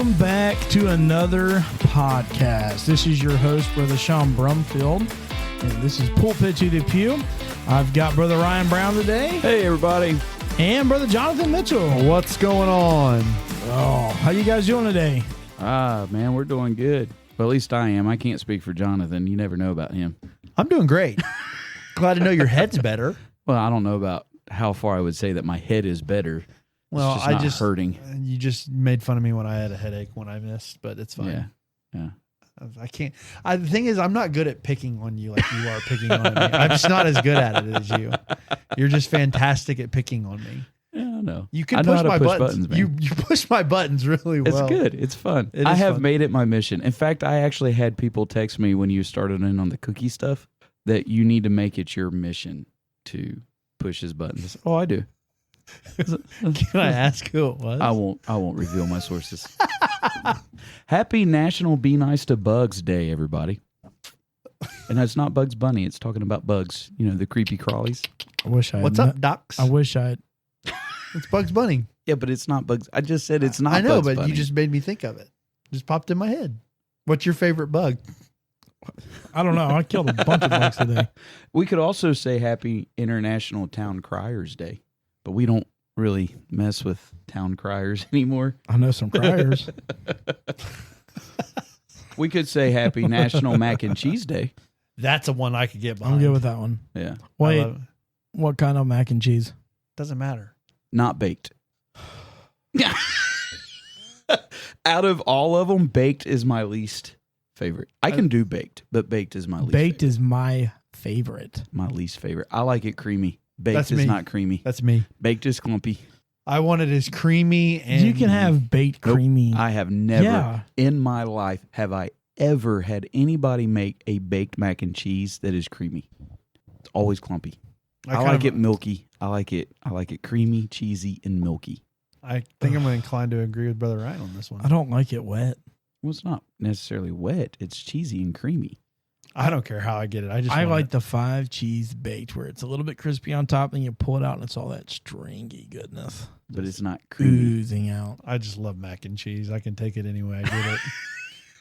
Welcome back to another podcast. This is your host, Brother Sean Brumfield, and this is Pulpit to the Pew. I've got Brother Ryan Brown today. Hey, everybody. And Brother Jonathan Mitchell. What's going on? Oh, how you guys doing today? Man, we're doing good. Well, at least I am. I can't speak for Jonathan. You never know about him. I'm doing great. Glad to know your head's better. Well, I don't know about how far I would say that my head is better. Well, it's just not hurting. You just made fun of me when I had a headache when I missed, but it's fine. Yeah. I can't. The thing is, I'm not good at picking on you like you are picking on me. I'm just not as good at it as you. You're just fantastic at picking on me. Yeah, I know. You can I know push how to my push buttons. man. You push my buttons really well. It's good. It's fun. It I is have fun. made it my mission. In fact, I actually had people text me when you started in on the cookie stuff that you need to make it your mission to push his buttons. Oh, I do. Can I ask who it was? I won't reveal my sources. Happy National Be Nice to Bugs Day, everybody. And it's not Bugs Bunny. It's talking about bugs. You know, the creepy crawlies. I wish I had What's up, Docs? I wish I had. It's Bugs Bunny. Yeah, but it's not Bugs. I just said it's not I know, Bugs but Bunny. you just made me think of it. Just popped in my head. What's your favorite bug? I don't know. I killed a bunch of bugs today. We could also say Happy International Town Criers Day, but we don't really mess with town criers anymore. I know some criers. We could say Happy National Mac and Cheese Day. That's a one I could get behind. I'm good with that one. Yeah. Wait, what kind of mac and cheese? Doesn't matter. Not baked. Out of all of them, baked is my least favorite. I can do baked, but baked is my least Baked favorite. is my favorite. My least favorite. I like it creamy. Baked That's is me. not creamy. That's me. Baked is clumpy. I want it as creamy and You can have baked Nope. creamy. I have never Yeah. in my life have I ever had anybody make a baked mac and cheese that is creamy. It's always clumpy. I kind like of- it milky. I like it creamy, cheesy, and milky. I think I'm inclined to agree with Brother Ryan on this one. I don't like it wet. Well, it's not necessarily wet. It's cheesy and creamy. I don't care how I get it. I I want like it. the 5 cheese baked where it's a little bit crispy on top and you pull it out and it's all that stringy goodness But it's not creamy. oozing out. I just love mac and cheese. I can take it any way I get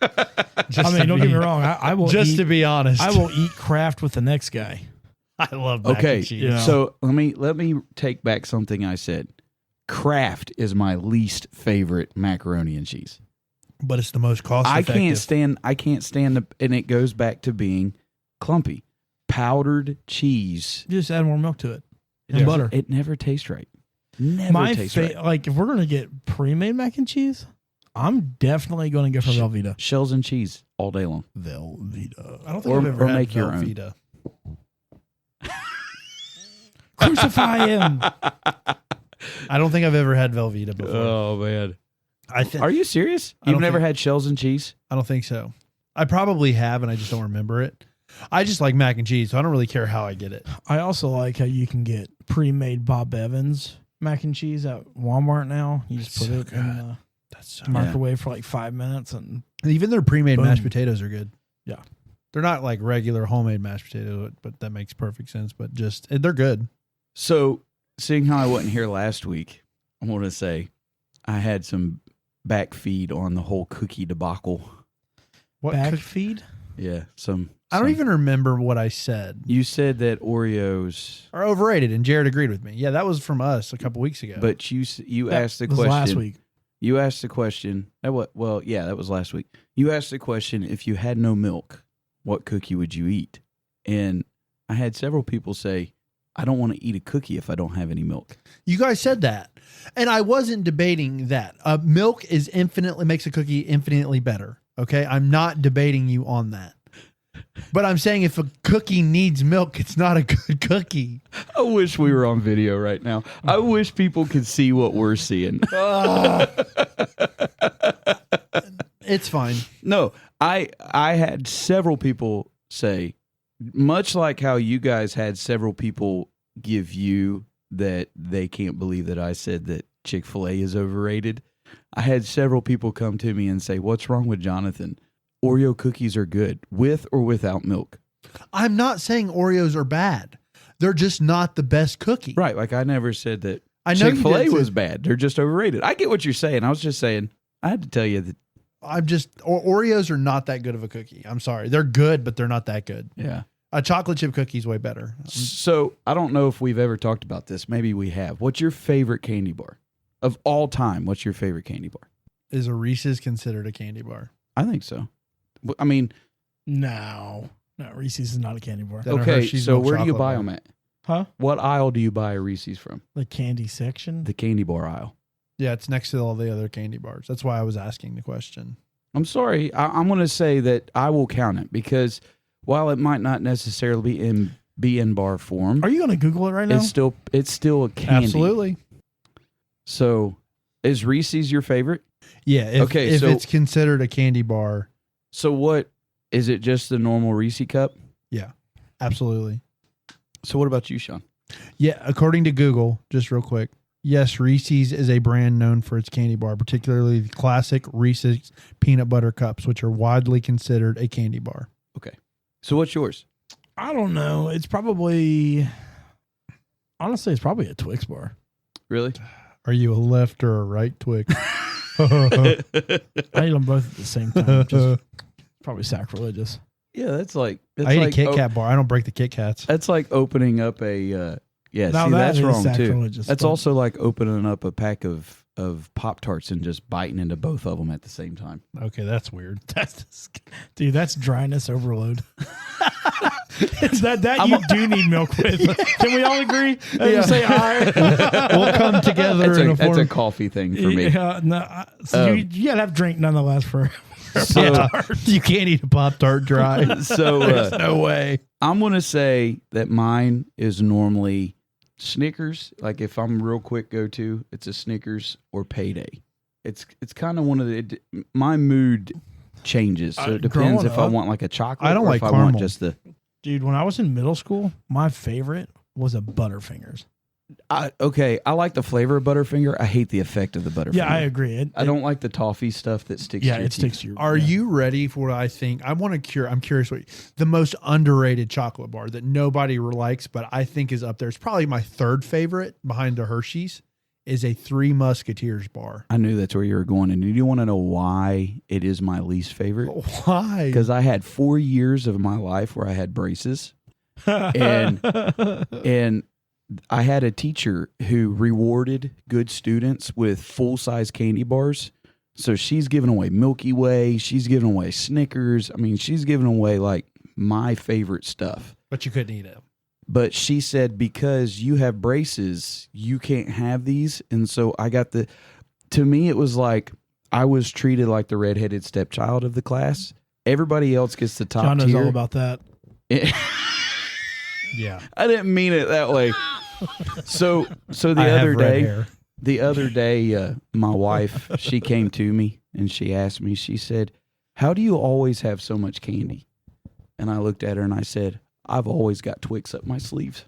it. Just I mean, to don't be- get me wrong. I will Just eat, to be honest, I will eat Kraft with the next guy. I love mac Okay, and cheese. Yeah. so let me take back something I said. Kraft is my least favorite macaroni and cheese. But it's the most cost I effective. can't stand the, and it goes back to being clumpy. Powdered cheese. You just add more milk to it and Yeah. butter. It never tastes right. Never My tastes right. like if we're gonna get pre-made mac and cheese, I'm definitely gonna go for Velveeta. Shells and cheese all day long. Velveeta. I don't think Or- I've ever or had make your own. Velveeta. Crucify him. I don't think I've ever had Velveeta before. Oh man. Are you serious? I You've don't never think- had shells and cheese? I don't think so. I probably have, and I just don't remember it. I just like mac and cheese, so I don't really care how I get it. I also like how you can get pre-made Bob Evans mac and cheese at Walmart now. You just That's put so it in the That's so microwave for like 5 minutes and Even their pre-made Boom. mashed potatoes are good. Yeah. They're not like regular homemade mashed potato, but that makes perfect sense. But just they're good. So, seeing how I wasn't here last week, I want to say I had some back feed on the whole cookie debacle. What back cook- feed. Yeah, some. I don't some- even remember what I said. You said that Oreos, Are overrated, and Jared agreed with me. Yeah, that was from us a couple weeks ago. but you That asked the was question last week. You asked the question. Well, yeah, that was last week. You asked the question: if you had no milk, what cookie would you eat? And I had several people say, "I don't want to eat a cookie if I don't have any milk." you guys said that, and I wasn't debating that. Milk makes a cookie infinitely better. Okay, I'm not debating you on that. But I'm saying if a cookie needs milk, it's not a good cookie. I wish we were on video right now. I wish people could see what we're seeing. It's fine. No, I had several people say, much like how you guys had several people give you that they can't believe that I said that Chick-fil-A is overrated. I had several people come to me and say, "What's wrong with Jonathan? Oreo cookies are good with or without milk." I'm not saying Oreos are bad. They're just not the best cookie. Right, like I never said that I know you Chick-fil-A did, was too. bad. They're just overrated. I get what you're saying. I was just saying I had to tell you that. Oreos are not that good of a cookie. I'm sorry. They're good, but they're not that good. Yeah. A chocolate chip cookie is way better. So I don't know if we've ever talked about this. Maybe we have. What's your favorite candy bar of all time? What's your favorite candy bar? Is a Reese's considered a candy bar? I think so. I mean, No, Reese's is not a candy bar. That or okay. Hershey's So milk where do you chocolate buy bar. them at? Huh? What aisle do you buy a Reese's from? The candy section. The candy bar aisle. Yeah, it's next to all the other candy bars. That's why I was asking the question. I'm sorry. I'm going to say that I will count it because while it might not necessarily be in bar form, Are you going to Google it right now? it's still a candy. Absolutely. So, is Reese's your favorite? Yeah. If so it's considered a candy bar, So what is it? Just the normal Reese cup? yeah, absolutely. So what about you, Sean? Yeah, according to Google, just real quick, yes, Reese's is a brand known for its candy bar, particularly the classic Reese's peanut butter cups, which are widely considered a candy bar. Okay. So what's yours? I don't know. It's probably, honestly, it's probably a Twix bar. Really? Are you a left or a right Twix? I eat them both at the same time. Just probably sacrilegious. Yeah, that's like I eat a Kit Kat bar. I don't break the Kit Kats. That's like opening up a yeah. Now see, that that's is wrong too. sacrilegious, That's but- also like opening up a pack of Pop-Tarts and just biting into both of them at the same time. Okay, that's weird. Dude, that's dryness overload. It's that you do need milk with. Can we all agree? Yeah. Say aye. We'll come together in a That's a form. coffee thing for me. Yeah, no, so you gotta have drink nonetheless for. So, You can't eat a Pop-Tart dry. so There's no way. I'm going to say that mine is normally Snickers. Like if I'm real quick go to, it's a Snickers or Payday. It's kind of one of my mood changes. So it depends growing if I up, want like a chocolate I don't or like if I want caramel. just the. Dude, when I was in middle school, my favorite was a Butterfingers. I like the flavor of Butterfinger. I hate the effect of the Butterfinger. Yeah, I agree. I don't like the toffee stuff that sticks. Yeah, to your it sticks teeth. to your. Are yeah. you ready for what I think? I'm curious what the most underrated chocolate bar that nobody likes, but I think is up there. It's probably my third favorite behind the Hershey's. Is a Three Musketeers bar. I knew that's where you were going, and do you want to know why it is my least favorite? Why? Because I had 4 years of my life where I had braces, and I had a teacher who rewarded good students with full-size candy bars. So she's giving away Milky Way, she's giving away Snickers. I mean, she's giving away like my favorite stuff. But you couldn't eat it. But she said, because you have braces, you can't have these. And so I got to me, it was like I was treated like the redheaded stepchild of the class. Everybody else gets the top John knows tier. all about that. Yeah. I didn't mean it that way. So I have red hair. the other day, my wife, she came to me and she asked me, she said, "How do you always have so much candy?" And I looked at her and I said, "I've always got Twix up my sleeves."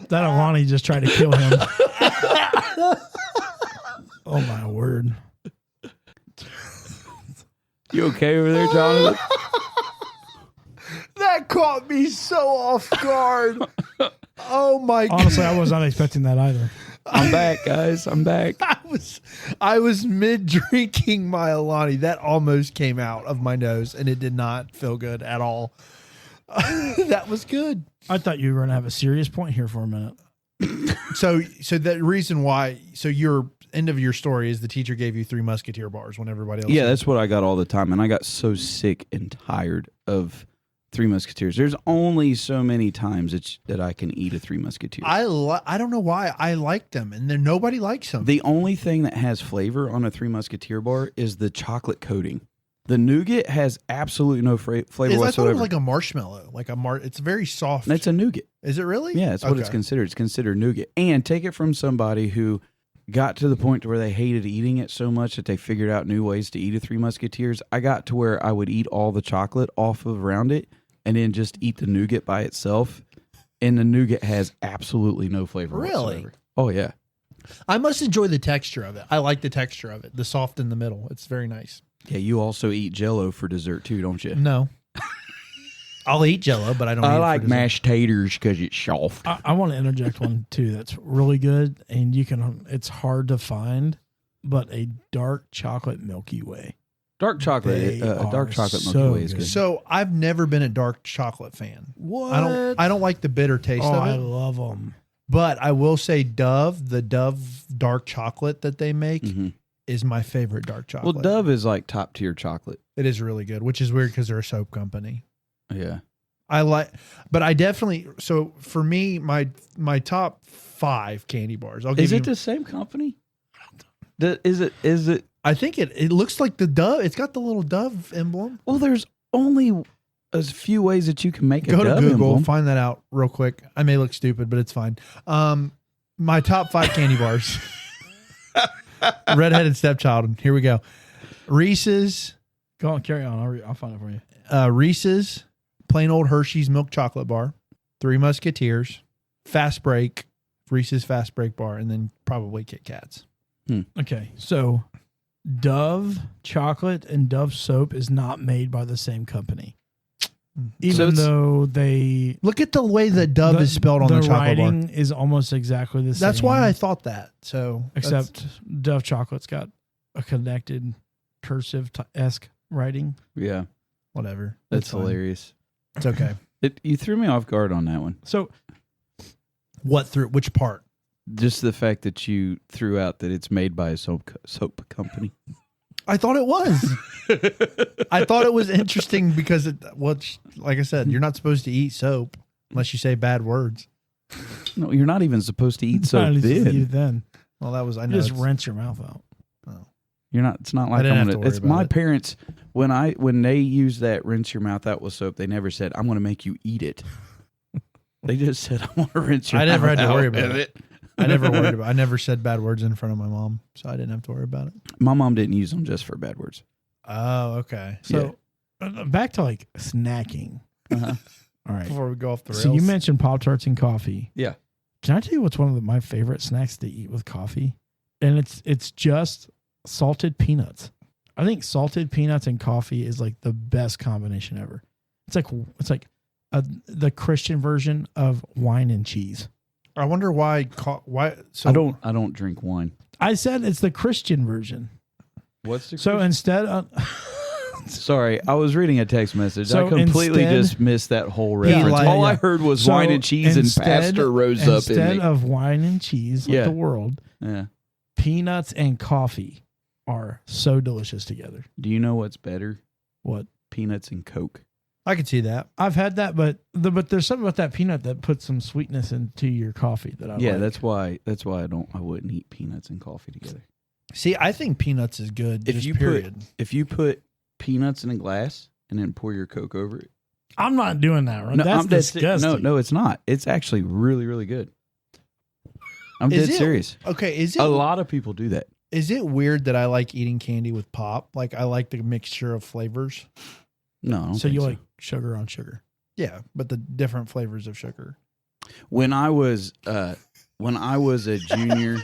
That Alani just tried to kill him. Oh my word. You okay over there, Jonathan? That caught me so off guard. Oh my god. Honestly, I was not expecting that either. I'm back, guys. I'm back. I was mid drinking my Alani. That almost came out of my nose and it did not feel good at all. That was good. I thought you were going to have a serious point here for a minute. So the reason why, your end of your story is the teacher gave you Three Musketeer bars when everybody else. Yeah, that's what I got all the time. And I got so sick and tired of Three Musketeers. There's only so many times that I can eat a Three Musketeers. I don't know why I like them, and then nobody likes them. The only thing that has flavor on a Three Musketeer bar is the chocolate coating. The nougat has absolutely no flavor I thought it whatsoever. was like a marshmallow, it's very soft. That's a nougat. Is it really? Yeah, that's what it's Okay. considered. It's considered nougat. And take it from somebody who got to the point to where they hated eating it so much that they figured out new ways to eat a Three Musketeers. I got to where I would eat all the chocolate off of around it and then just eat the nougat by itself. And the nougat has absolutely no flavor Really? whatsoever. Oh, yeah. I must enjoy the texture of it. I like the texture of it, the soft in the middle. It's very nice. Yeah, you also eat Jell-O for dessert too, don't you? No. I'll eat Jell-O, but I don't. I eat it for like dessert. mashed taters because it's soft. I want to interject one too that's really good, and it's hard to find, but a dark chocolate Milky Way. Dark chocolate, They dark are chocolate so Milky Way is good. good. So I've never been a dark chocolate fan. What? I don't like the bitter taste Oh, of I it. love them. But I will say the Dove dark chocolate that they make Mhm. is my favorite dark Well, chocolate. Dove is like top tier chocolate. It is really good, which is weird because they're a soap company. Yeah. But I definitely, so for me, my top 5 candy bars. I'll give Is you, it the same company? Is it? I think it looks like the Dove. It's got the little Dove emblem. Well, there's only a few ways that you can make a Go to Dove Google, emblem. find that out real quick. I may look stupid, but it's fine. My top 5 candy bars. Redheaded stepchild. Here we go. Reese's, Go on, carry on. I'll find it for you. Reese's, plain old Hershey's milk chocolate bar, 3 Musketeers, Fast Break, Reese's Fast Break bar, and then probably Kit Kats. Okay, so Dove chocolate and Dove soap is not made by the same company, even it's- though they Look at the way that Dove is spelled on the chocolate bar. writing is almost exactly the same. That's why I thought that. So except Dove chocolate's got a connected cursive-esque writing. Yeah, whatever. that's It's fine. hilarious. It's okay. You threw me off guard on that one. So Which part? Just the fact that you threw out that it's made by a soap company. I thought it was. I thought it was interesting because like I said, you're not supposed to eat soap unless you say bad words. No, you're not even supposed to eat soap. then Well, that was I you know. just it's- rinse your mouth out. You're not. It's not I like didn't I'm have to gonna. worry It's about my it. parents when they use that rinse your mouth out with soap. They never said I'm going to make you eat it. They just said I want to rinse your. I never mouth had to worry out about with it. I never worried about. I never said bad words in front of my mom, so I didn't have to worry about it. My mom didn't use them just for bad words. Oh, okay. So back to like snacking. Uh-huh. All right. Before we go off the rails, So you mentioned Pop-Tarts and coffee. Yeah. Can I tell you what's one of my favorite snacks to eat with coffee? And it's just salted peanuts. I think salted peanuts and coffee is like the best combination ever. It's like the Christian version of wine and cheese. I wonder why. So I don't drink wine. I said it's the Christian version. What's the So instead of Sorry, I was reading a text message. So I completely instead- just missed that whole reference. like- All I heard was So wine and cheese, and pastor rose up in instead me. of wine and cheese like Yeah. the world, Yeah. peanuts and coffee are so delicious together. Do you know what's better? What? Peanuts and Coke. I could see that. I've had that, but there's something about that peanut that puts some sweetness into your coffee that I Yeah, like. that's why I wouldn't eat peanuts and coffee together. See, I think peanuts is good. If just you period. If you put peanuts in a glass and then pour your Coke over it. I'm not doing that. Right? No, That's I'm dead disgusting. No, it's not. It's actually really, really good. I'm Is dead it- serious. Okay, is A it lot of people do that. is it weird that I like eating candy with pop? Like I like the mixture of flavors. No, I don't So think you like sugar on sugar? Yeah, but the different flavors of sugar. when I was a junior.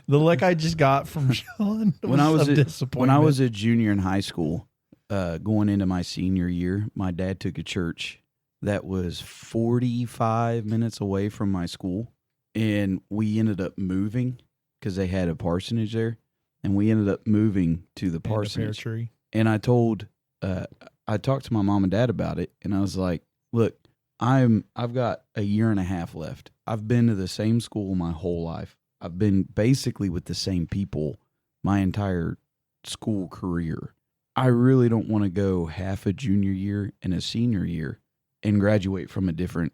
The look I just got from Sean When I was of a, disappointment. when I was a junior in high school, going into my senior year, my dad took a church that was 45 minutes away from my school, and we ended up moving because they had a parsonage there, and we ended up moving to the And a pear parsonage. tree. And I talked to my mom and dad about it, and I was like, "Look, I've got a year and a half left. I've been to the same school my whole life. I've been basically with the same people my entire school career. I really don't want to go half a junior year and a senior year and graduate from a different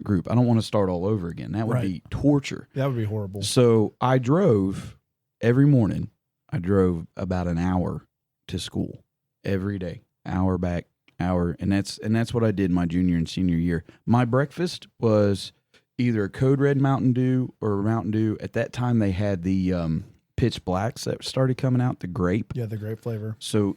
group. I don't want to start all over again. That would Right. be torture." That would be horrible. So I drove every morning. I drove about an hour to school every day, hour back, hour, and that's what I did my junior and senior year. My breakfast was either a Code Red Mountain Dew or Mountain Dew. At that time, they had the Pitch Blacks that started coming out, the grape. Yeah, the grape flavor. So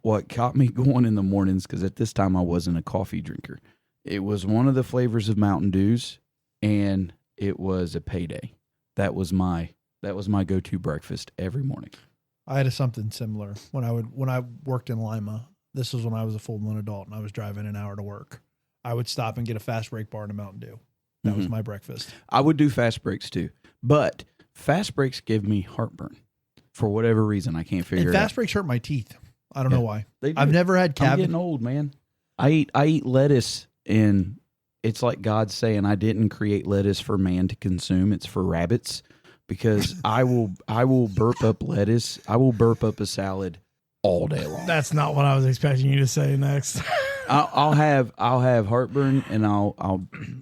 what got me going in the mornings, because at this time I wasn't a coffee drinker, it was one of the flavors of Mountain Dews, and it was a Payday. That was my go-to breakfast every morning. I had something similar when I worked in Lima. This was when I was a full-blown adult and I was driving an hour to work. I would stop and get a fast break bar and a Mountain Dew. That was my breakfast. I would do fast breaks too, but fast breaks give me heartburn for whatever reason. I can't figure And it out. fast breaks hurt my teeth. I don't know why. They do. I've never had I'm cavity. getting old, man. I eat lettuce, and it's like God saying, I didn't create lettuce for man to consume. It's for rabbits, because I will burp up lettuce. I will burp up a salad all day long. That's not what I was expecting you to say next. I'll have heartburn, and I'll.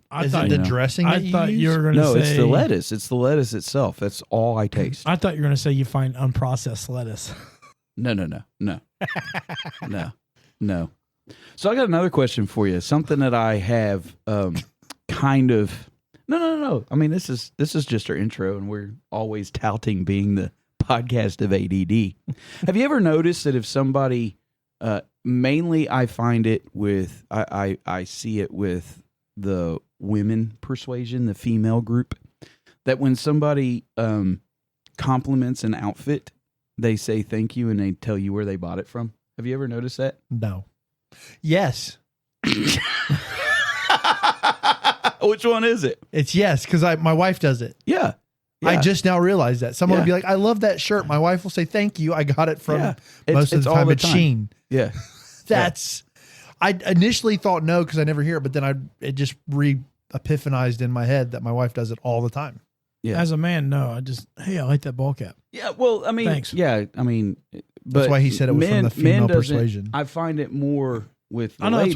I Is thought it the you know. dressing I that you thought use? you were going to No, say it's the lettuce. It's the lettuce itself. That's all I taste. I thought you were going to say you find unprocessed lettuce. No. So I got another question for you. Something that I have kind of no. I mean, this is just our intro, and we're always touting being the podcast of ADD. Have you ever noticed that if somebody, mainly I find it with I see it with the women persuasion, the female group, that when somebody compliments an outfit, they say thank you and they tell you where they bought it from. Have you ever noticed that? No. Yes. Which one is it? It's yes, because my wife does it. Yeah. I just now realized that. Someone Yeah. will be like, I love that shirt. My wife will say, thank you. I got it from Yeah. most of It's the all time the it's time. Shein. Yeah. That's, I initially thought no, because I never hear it, but then it just re-epiphanized in my head that my wife does it all the time. Yeah. As a man, no. I like that ball cap. Yeah. Well, I mean, Thanks. yeah. I mean, but That's why he said it was from the female doesn't- persuasion. I find it more with the I know ladies.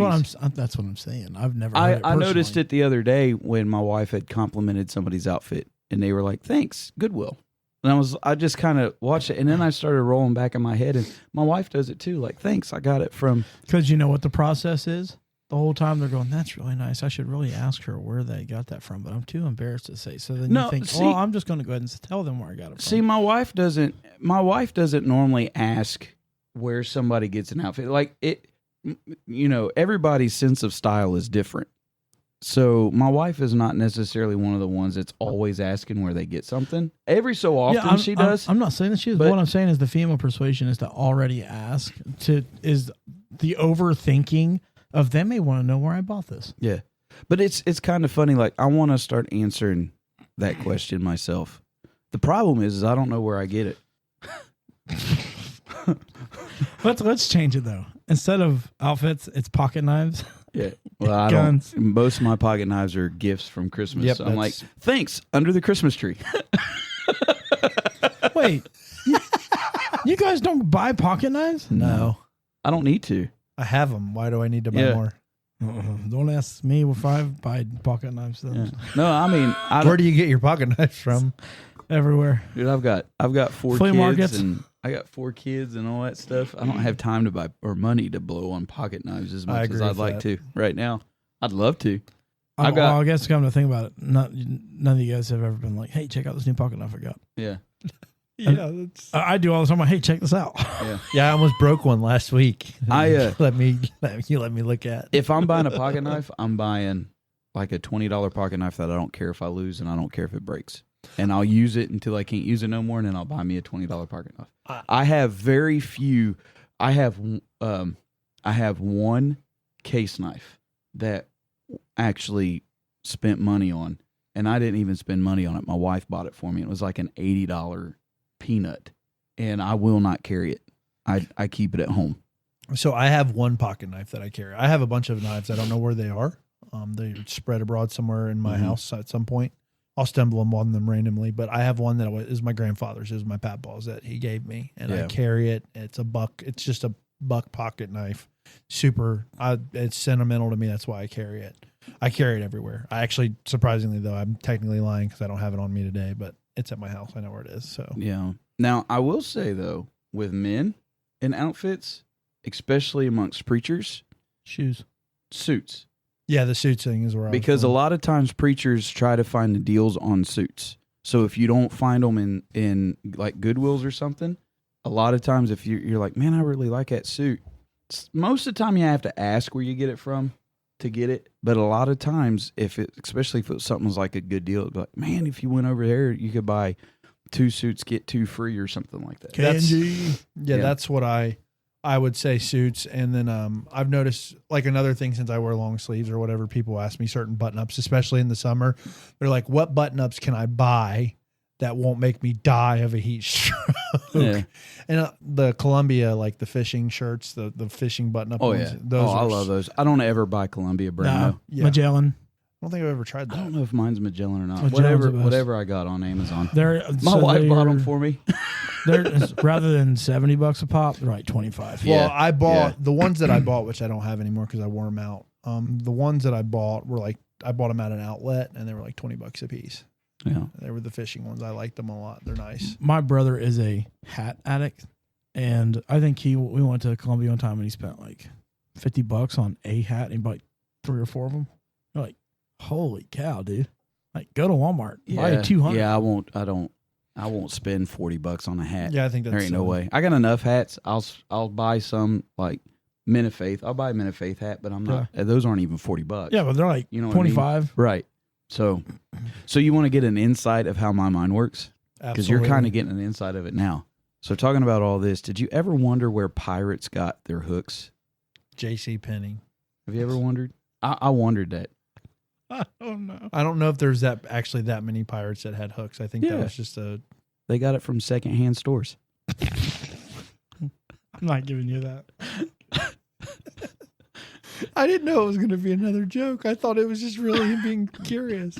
that's what I'm saying. I've never heard it I noticed personally. it the other day when my wife had complimented somebody's outfit, and they were like, "Thanks, Goodwill." And I just kind of watched it, and then I started rolling back in my head, and my wife does it too. Like, "Thanks, I got it from." Because you know what the process is? The whole time they're going, that's really nice. I should really ask her where they got that from, but I'm too embarrassed to say. So then No, you think, see- well, I'm just going to go ahead and tell them where I got it from. See, my wife doesn't normally ask where somebody gets an outfit. Like it, you know, everybody's sense of style is different. So my wife is not necessarily one of the ones that's always asking where they get something. Every so often she does. I'm not saying that she is. But- What I'm saying is the female persuasion is to already ask. Is the overthinking of them may want to know where I bought this. Yeah. But it's kind of funny. Like, I want to start answering that question myself. The problem is I don't know where I get it. Let's change it though. Instead of outfits, it's pocket knives. Yeah. Well, I Guns. don't. Most of my pocket knives are gifts from Christmas. Yep, So I'm like, that's- thanks, under the Christmas tree. Wait, you guys don't buy pocket knives? No. I don't need to. I have them. Why do I need to buy Yeah. more? Don't ask me if I buy pocket knives. Though. Yeah. No, I mean, Where do you get your pocket knives from? Everywhere. dude, I've got 4 Flea kids markets. and I got 4 kids and all that stuff. I don't have time to buy or money to blow on pocket knives as I much agree as I'd with like that. to right now. I'd love to. I got- guess come to think about it, none of you guys have ever been like, "Hey, check out this new pocket knife I got." Yeah. Yeah, that's... I do all the time. I'm like, "Hey, check this out." Yeah. yeah. I almost broke one last week. I, let me look at. If I'm buying a pocket knife, I'm buying like a $20 pocket knife that I don't care if I lose and I don't care if it breaks. And I'll use it until I can't use it no more, and then I'll buy me a $20 pocket knife. I have very few. I have one case knife that actually spent money on, and I didn't even spend money on it. My wife bought it for me. It was like an $80 peanut, and I will not carry it. I keep it at home. So I have one pocket knife that I carry. I have a bunch of knives. I don't know where they are. They're spread abroad somewhere in my house at some point. I'll stumble upon them randomly, but I have one that is my grandfather's. It was my papa's that he gave me, and I Yeah. carry it. It's a buck. It's just a buck pocket knife. It's sentimental to me. That's why I carry it. I carry it everywhere. I actually, surprisingly though, I'm technically lying because I don't have it on me today, but it's at my house. I know where it is. So Yeah. Now, I will say, though, with men in outfits, especially amongst preachers, Shoes. suits. yeah, the suits thing is where I was Because a going. lot of times preachers try to find the deals on suits. So if you don't find them in like Goodwills or something, a lot of times if you're like, man, I really like that suit. Most of the time you have to ask where you get it from to get it. But a lot of times, especially if something was like a good deal, it'd be like, man, if you went over there, you could buy 2 suits, get 2 free or something like that. That's- KNG. Yeah, Yeah. that's what I I would say suits. And then I've noticed like another thing since I wear long sleeves or whatever, people ask me certain button ups, especially in the summer. They're like, what button ups can I buy that won't make me die of a heat stroke? Yeah. And the Columbia, like the fishing shirts, the fishing button up. Oh ones, yeah. those I are love those. I don't ever buy Columbia brand. No, No. Yeah. Magellan. I don't think I've ever tried I that. don't know if mine's Magellan or not. Magellan's the best. Whatever I got on Amazon. They're My wife bought them for me. They're rather than $70 a pop, they're like 25. Yeah. Well, I bought the ones that I bought, which I don't have anymore because I wore them out. The ones that I bought were like, I bought them at an outlet and they were like $20 a piece. Yeah. They were the fishing ones. I liked them a lot. They're nice. My brother is a hat addict, and I think we went to Columbia one time and he spent like $50 on a hat and he bought 3 or 4 of them. You're like, holy cow, dude! Like, go to Walmart, buy 200. Yeah, I won't spend $40 on a hat. Yeah, I think that's There ain't no way. I got enough hats. I'll buy some like Men of Faith. I'll buy a Men of Faith hat, but I'm not. Those aren't even $40. Yeah, but they're like You know what I mean? 25. Right. So you want to get an insight of how my mind works? Because you're kind of getting an insight of it now. So talking about all this, did you ever wonder where pirates got their hooks? J.C. Penney. Have you ever wondered? I wondered that. I don't know. I don't know if there's that many pirates that had hooks. I think that Yeah. was just a. They got it from secondhand stores. I'm not giving you that. I didn't know it was going to be another joke. I thought it was just really being curious.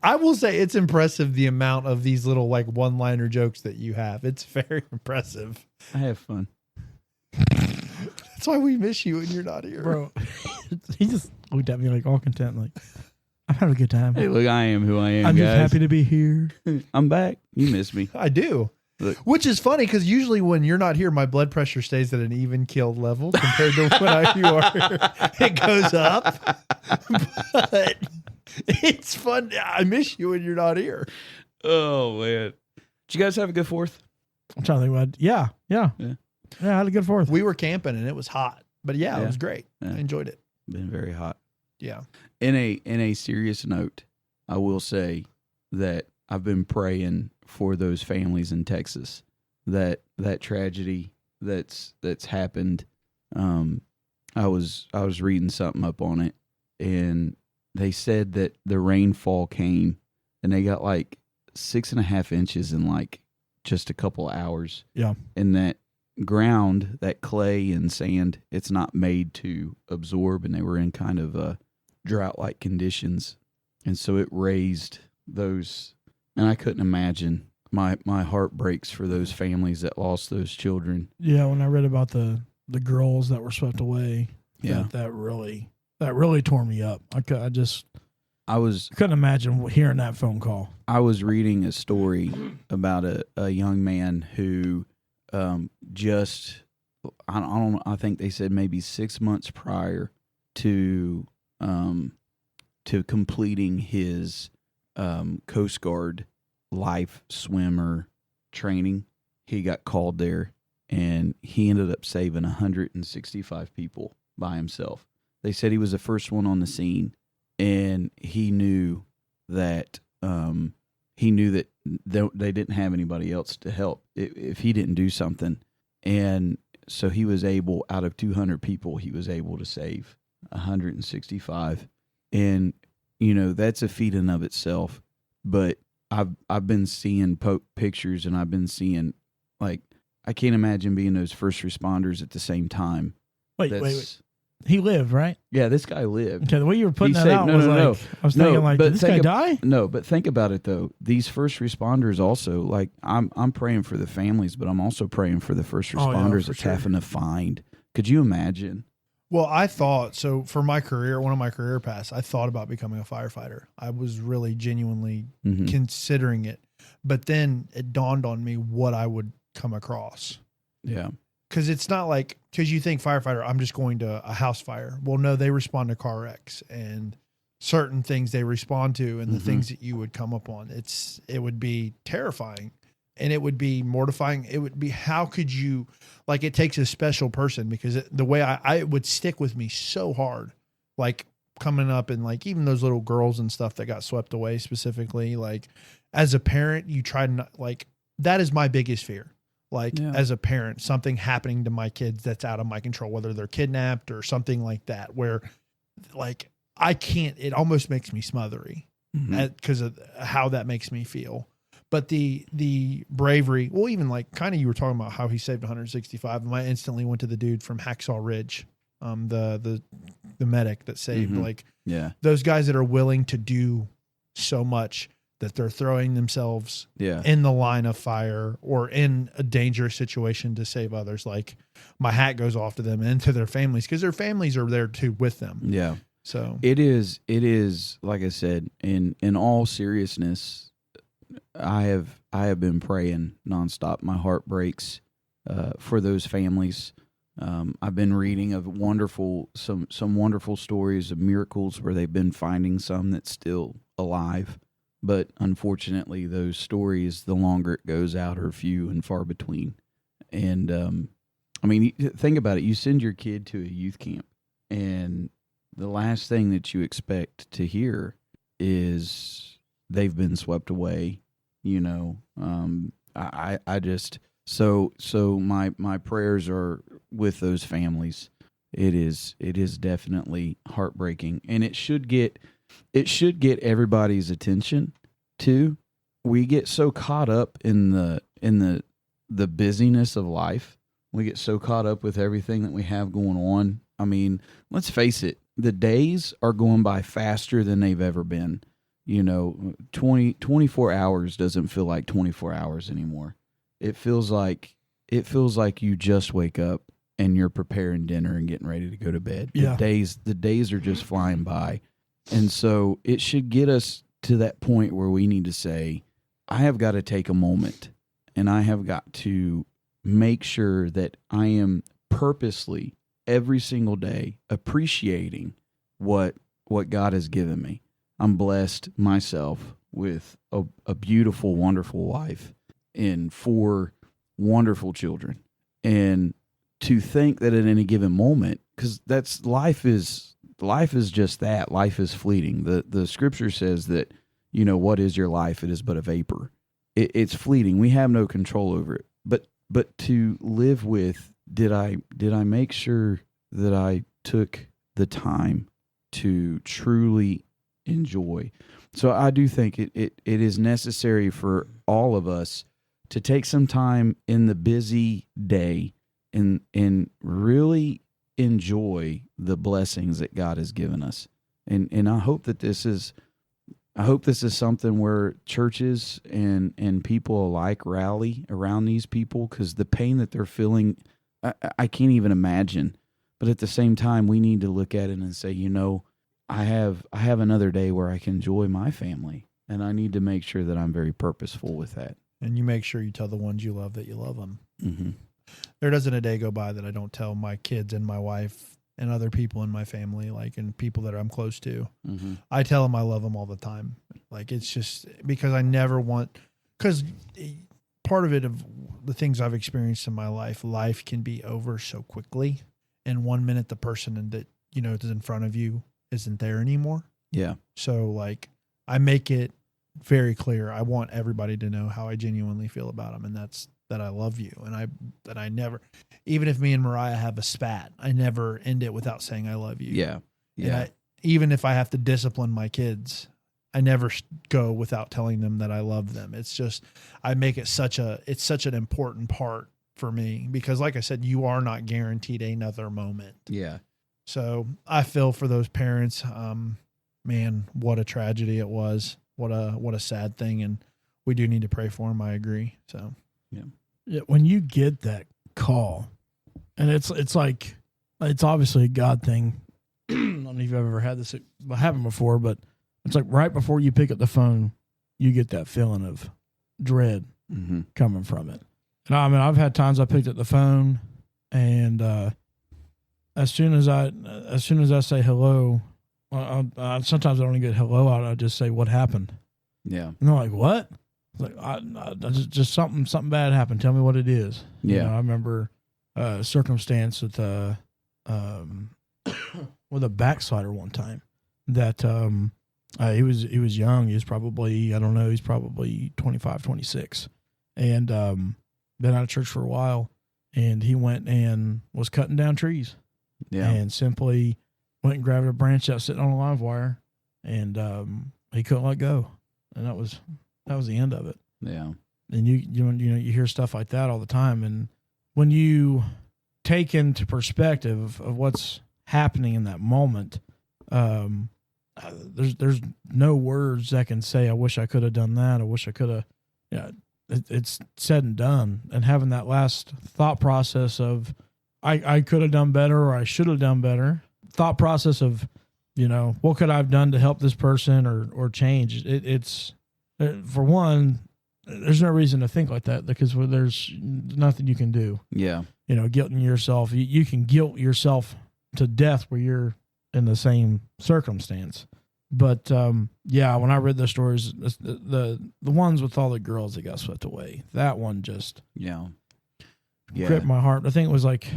I will say it's impressive the amount of these little like one-liner jokes that you have. It's very impressive. I have fun. That's why we miss you when you're not here. Bro, he just looked at me like all content, like, I'm having a good time. Hey, look, I am who I am, I'm guys. just happy to be here. I'm back. You miss me. I do. Look. Which is funny because usually when you're not here, my blood pressure stays at an even keeled level compared to when you are here. It goes up. But it's fun. I miss you when you're not here. Oh, man. Did you guys have a good 4th? I'm trying to think about it. Yeah. I had a good 4th. We were camping and it was hot. But yeah, it was great. Yeah. I enjoyed it. Been very hot. Yeah. In a serious note, I will say that I've been praying for those families in Texas. That tragedy that's happened. I was reading something up on it, and they said that the rainfall came, and they got like 6.5 inches in like just a couple hours. Yeah. And that ground, that clay and sand, it's not made to absorb, and they were in kind of drought-like conditions, and so it raised those. And I couldn't imagine. My heart breaks for those families that lost those children. Yeah, when I read about the girls that were swept away, Yeah. that really tore me up. I was couldn't imagine hearing that phone call. I was reading a story about a young man who just I think they said maybe 6 months prior to completing his Coast Guard life swimmer training, he got called there, and he ended up saving 165 people by himself. They said he was the first one on the scene, and he knew that they didn't have anybody else to help if he didn't do something. And so he was able, out of 200 people, he was able to save 165. And, that's a feat in of itself. But I've been seeing pictures, and I've been seeing, like, I can't imagine being those first responders at the same time. Wait. He lived, right? Yeah, this guy lived. Okay, the way you were putting He that said- out no, was no, like, no. I was No, thinking, like, but did this guy think die? No, but think about it though. These first responders also, like, I'm praying for the families, but I'm also praying for the first Oh, yeah, responders for that's sure. having to find. Could you imagine? Well, I thought so for my career, one of my career paths, I thought about becoming a firefighter. I was really genuinely Mhm. considering it. But then it dawned on me what I would come across. Yeah. Because it's not like, because you think firefighter, I'm just going to a house fire. Well, no, they respond to car wrecks and certain things they respond to, and the Mhm. things that you would come up on. It would be terrifying, and it would be mortifying. It would be, how could you, like, it takes a special person, because the way it would stick with me so hard, like coming up, and like even those little girls and stuff that got swept away specifically, like as a parent, you try to not, like, that is my biggest fear. Like Yeah. as a parent, something happening to my kids that's out of my control, whether they're kidnapped or something like that, where like I can't, it almost makes me smothery because of how that makes me feel. But the bravery, well, even like kind of you were talking about how he saved 165, and I instantly went to the dude from Hacksaw Ridge, the medic that saved like Yeah. those guys that are willing to do so much that they're throwing themselves Yeah. in the line of fire or in a dangerous situation to save others. Like my hat goes off to them and to their families, because their families are there too with them. Yeah. So It is like I said, in all seriousness, I have been praying nonstop. My heart breaks for those families. I've been reading of some wonderful stories of miracles where they've been finding some that's still alive. But unfortunately, those stories, the longer it goes out, are few and far between. And I mean, think about it. You send your kid to a youth camp, and the last thing that you expect to hear is they've been swept away. You know, I just so my prayers are with those families. It is definitely heartbreaking, and it should get everybody's attention too. We get so caught up in the busyness of life. We get so caught up with everything that we have going on. I mean, let's face it, the days are going by faster than they've ever been. You know, 24 hours doesn't feel like 24 hours anymore. It feels like you just wake up and you're preparing dinner and getting ready to go to bed. Yeah. The days are just flying by. And so it should get us to that point where we need to say, I have got to take a moment, and I have got to make sure that I am purposely every single day appreciating what God has given me. I'm blessed myself with a beautiful, wonderful wife and 4 wonderful children. And to think that at any given moment, because life is just that. Life is fleeting. The scripture says that, you know, what is your life? It is but a vapor. It's fleeting. We have no control over it. But to live with, did I make sure that I took the time to truly enjoy? So I do think it is necessary for all of us to take some time in the busy day and really enjoy the blessings that God has given us. And I hope that this is something where churches and people alike rally around these people, because the pain that they're feeling, I can't even imagine. But at the same time, we need to look at it and say, you know, I have another day where I can enjoy my family, and I need to make sure that I'm very purposeful with that. and you make sure you tell the ones you love that you love them. Mm-hmm. There doesn't a day go by that I don't tell my kids and my wife and other people in my family, like, and people that I'm close to. Mm-hmm. I tell them I love them all the time. Like, it's just because I never want, because part of it, of the things I've experienced in my life can be over so quickly. And 1 minute, the person that, you know, is in front of you isn't there anymore. Yeah. So like, I make it very clear. I want everybody to know how I genuinely feel about them. And that's that I love you. And I never, even if me and Mariah have a spat, I never end it without saying I love you. Yeah. Yeah. And even if I have to discipline my kids, I never go without telling them that I love them. It's just, I make it it's such an important part for me, because like I said, you are not guaranteed another moment. Yeah. So I feel for those parents. Man, what a tragedy it was. What a sad thing. And we do need to pray for them. I agree. So Yeah, when you get that call, and it's like, it's obviously a God thing. I don't know if you've ever had this happen before, but it's like right before you pick up the phone, you get that feeling of dread Mm-hmm. coming from it. And I mean, I've had times I picked up the phone, and as soon as I say hello, sometimes I don't even get hello out. I just say, "What happened?" Yeah. And they're like, "What?" Like, I just something bad happened. Tell me what it is. Yeah. You know, I remember a circumstance with with a backslider one time that he was young. He was probably, I don't know, he's probably 25, 26. And been out of church for a while, and he went and was cutting down trees. Yeah. And simply went and grabbed a branch that was sitting on a live wire, and he couldn't let go, and that was the end of it. Yeah. And you hear stuff like that all the time, and when you take into perspective of what's happening in that moment, there's no words that can say, I wish I could have done that. I wish I could have. Yeah, it's said and done. And having that last thought process of, I could have done better, or I should have done better. Thought process of, what could I have done to help this person or change? It's for one, there's no reason to think like that, because there's nothing you can do. Yeah. Guilting yourself. You can guilt yourself to death where you're in the same circumstance. But when I read the stories, the ones with all the girls that got swept away, that one just gripped my heart. I think it was like,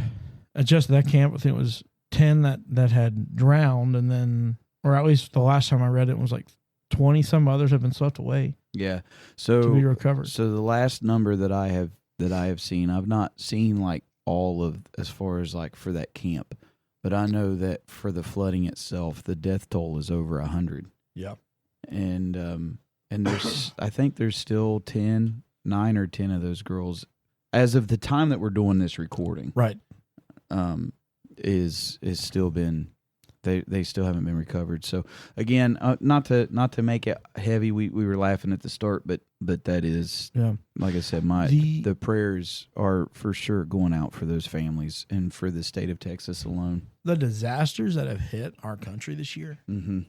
at just that camp, I think it was 10 that had drowned, and then, or at least the last time I read it was like 20 some others have been swept away. Yeah. To be recovered. So the last number that I have seen, I've not seen like all of, as far as like for that camp, but I know that for the flooding itself, the death toll is over 100. Yeah. And there's, I think there's still 9 or 10 of those girls as of the time that we're doing this recording. Right. Is still been, they still haven't been recovered. So again, not to make it heavy, we were laughing at the start, but that is, like I said, the prayers are for sure going out for those families and for the state of Texas alone. The disasters that have hit our country this year. Mm-hmm.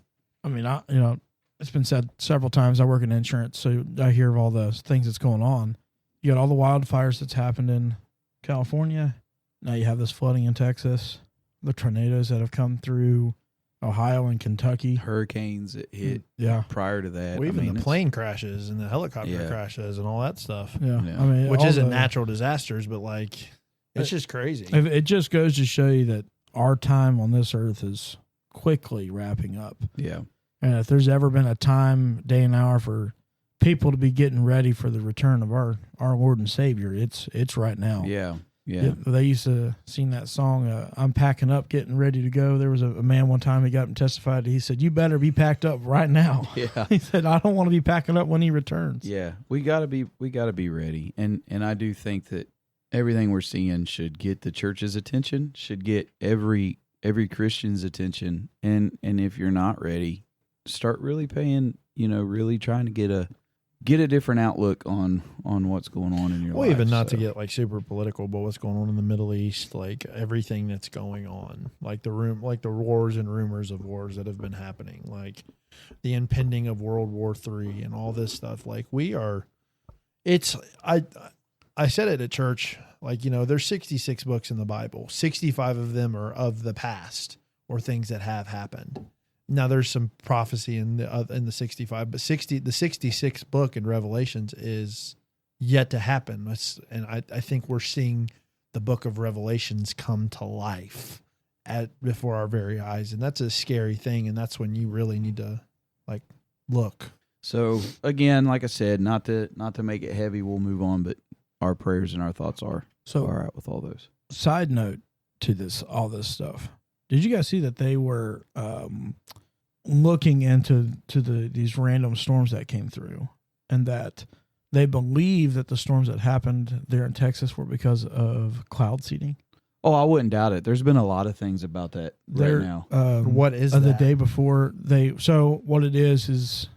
I mean, it's been said several times, I work in insurance, so I hear of all the things that's going on. You got all the wildfires that's happened in California. Now you have this flooding in Texas, the tornadoes that have come through Ohio and Kentucky. Hurricanes that hit prior to that. Well, even the plane crashes and the helicopter crashes and all that stuff. Yeah. I mean, which isn't natural disasters, but it's just crazy. It just goes to show you that our time on this earth is quickly wrapping up. Yeah. And if there's ever been a time, day and hour for people to be getting ready for the return of our Lord and Savior, it's right now. Yeah. Yeah. They used to sing that song, I'm packing up, getting ready to go. There was a man one time, he got up and testified. He said, you better be packed up right now. Yeah. He said, I don't want to be packing up when he returns. Yeah. We gotta be ready. And I do think that everything we're seeing should get the church's attention, should get every Christian's attention. And if you're not ready, start really paying, really trying to get a different outlook on what's going on in your life. Well, even not to get super political, but what's going on in the Middle East, everything that's going on, the wars and rumors of wars that have been happening, like the impending of World War III and all this stuff. I said it at church, there's 66 books in the Bible. 65 of them are of the past or things that have happened. Now there's some prophecy in the 65, but the 66th book in Revelations is yet to happen. And I think we're seeing the book of Revelations come to life before our very eyes. And that's a scary thing. And that's when you really need to look. So again, like I said, not to make it heavy, we'll move on, but our prayers and our thoughts are out with all those. Side note to all this stuff. Did you guys see that they were looking into these random storms that came through, and that they believe that the storms that happened there in Texas were because of cloud seeding? Oh, I wouldn't doubt it. There's been a lot of things about that right now. What is that? The day before so what it is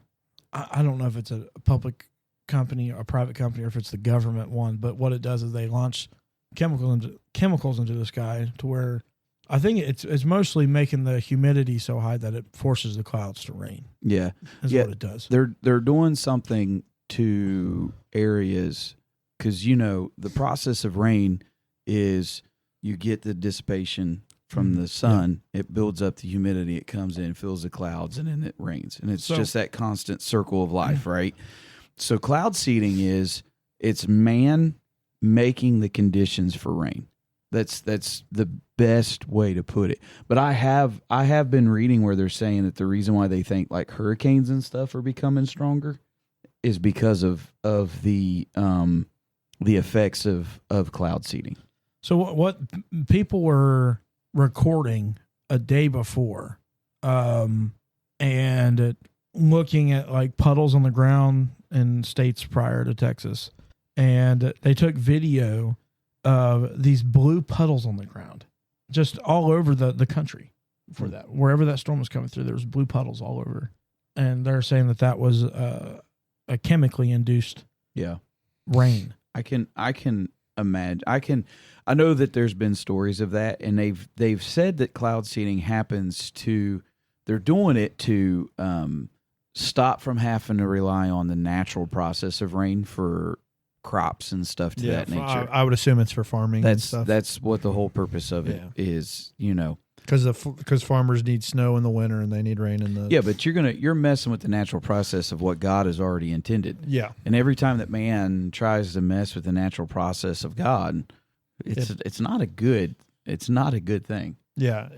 I don't know if it's a public company or a private company or if it's the government one, but what it does is they launch chemicals into the sky to where I think it's mostly making the humidity so high that it forces the clouds to rain. Yeah. That's what it does. They're doing something to areas because, the process of rain is you get the dissipation from the sun. Yeah. It builds up the humidity. It comes in, fills the clouds, and then it rains. And it's just that constant circle of life, right? So cloud seeding it's man making the conditions for rain. That's the best way to put it. But I have been reading where they're saying that the reason why they think hurricanes and stuff are becoming stronger is because of the the effects of cloud seeding. So what people were recording a day before, and looking at like puddles on the ground in states prior to Texas, and they took video of these blue puddles on the ground, just all over the country for that. Wherever that storm was coming through, there was blue puddles all over, and they're saying that was a chemically induced rain. I can imagine. I know that there's been stories of that, and they've said that cloud seeding happens they're doing it to stop from having to rely on the natural process of rain for crops and stuff to that nature. I would assume it's for farming. That's and stuff. that's what the whole purpose of it is. Because farmers need snow in the winter and they need rain in the but you're messing with the natural process of what God has already intended. Yeah. And every time that man tries to mess with the natural process of God, it's not a good thing. Yeah,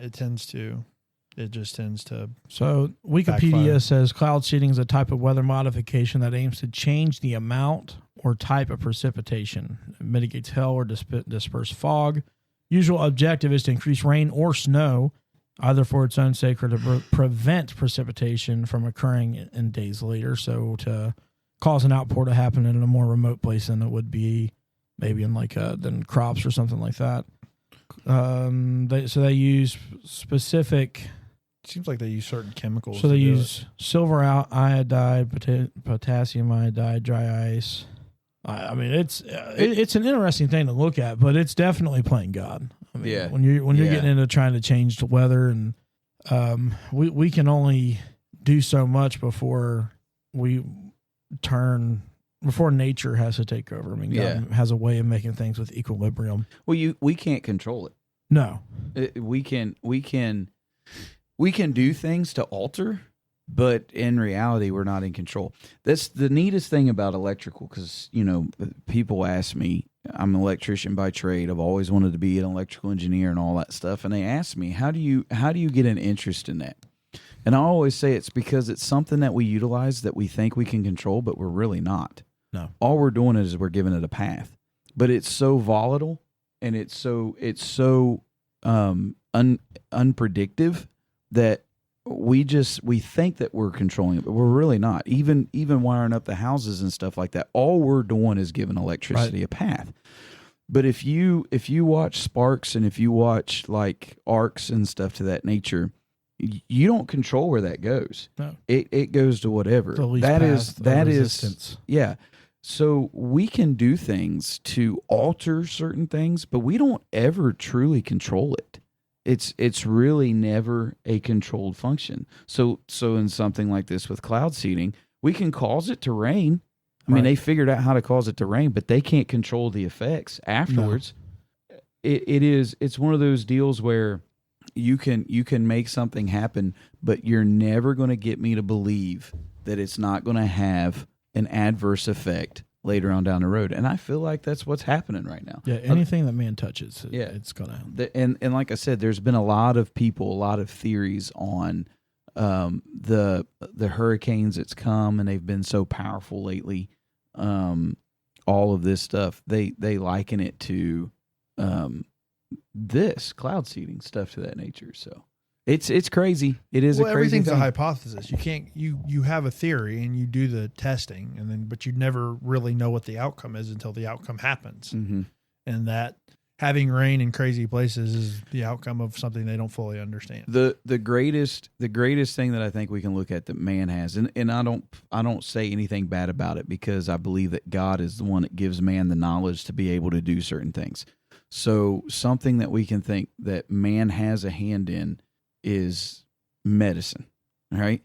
it just tends to. So Wikipedia backfire. says cloud seeding is a type of weather modification that aims to change the amount or type of precipitation. It mitigates hail or disperse fog. Usual objective is to increase rain or snow, either for its own sake or to prevent precipitation from occurring in days later. So to cause an outpour to happen in a more remote place than it would be maybe in than crops or something like that. They use specific. Seems like they use certain chemicals. So they use silver iodide, potassium iodide, dry ice. I mean, it's an interesting thing to look at, but it's definitely playing God. I mean, when you're getting into trying to change the weather, and we can only do so much before nature has to take over. I mean, God has a way of making things with equilibrium. Well, we can't control it. No, we can do things to alter, but in reality, we're not in control. That's the neatest thing about electrical, because people ask me. I'm an electrician by trade. I've always wanted to be an electrical engineer and all that stuff. And they ask me, how do you get an interest in that? And I always say it's because it's something that we utilize that we think we can control, but we're really not. No. All we're doing is we're giving it a path. But it's so volatile and it's so unpredictable that we think that we're controlling it, but we're really not. Even wiring up the houses and stuff like that, all we're doing is giving electricity a path. But if you watch sparks and if you watch like arcs and stuff to that nature, you don't control where that goes. No. It goes to whatever. That is resistance. Yeah. So we can do things to alter certain things, but we don't ever truly control it. It's really never a controlled function. So in something like this with cloud seeding, we can cause it to rain. I mean, they figured out how to cause it to rain, but they can't control the effects afterwards. No. It's one of those deals where you can make something happen, but you're never going to get me to believe that it's not going to have an adverse effect later on down the road. And I feel like that's what's happening right now. Yeah, anything that man touches, it's going to happen. And like I said, there's been a lot of theories on the hurricanes that's come, and they've been so powerful lately. All of this stuff, they liken it to this cloud seeding stuff to that nature. So it's crazy. It is a crazy everything's thing. a hypothesis. You can't you have a theory and you do the testing, but you never really know what the outcome is until the outcome happens. Mm-hmm. And that having rain in crazy places is the outcome of something they don't fully understand. The greatest thing that I think we can look at that man has, and I don't say anything bad about it, because I believe that God is the one that gives man the knowledge to be able to do certain things. So something that we can think that man has a hand in is medicine. All right.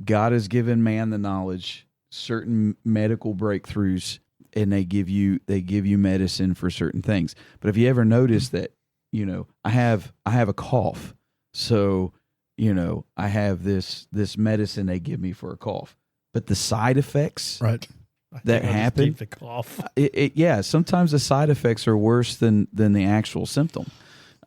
God has given man the knowledge, certain medical breakthroughs, and they give you medicine for certain things. But have you ever noticed that, I have a cough. So, I have this medicine they give me for a cough, but the side effects that happen, the cough. Sometimes the side effects are worse than the actual symptom.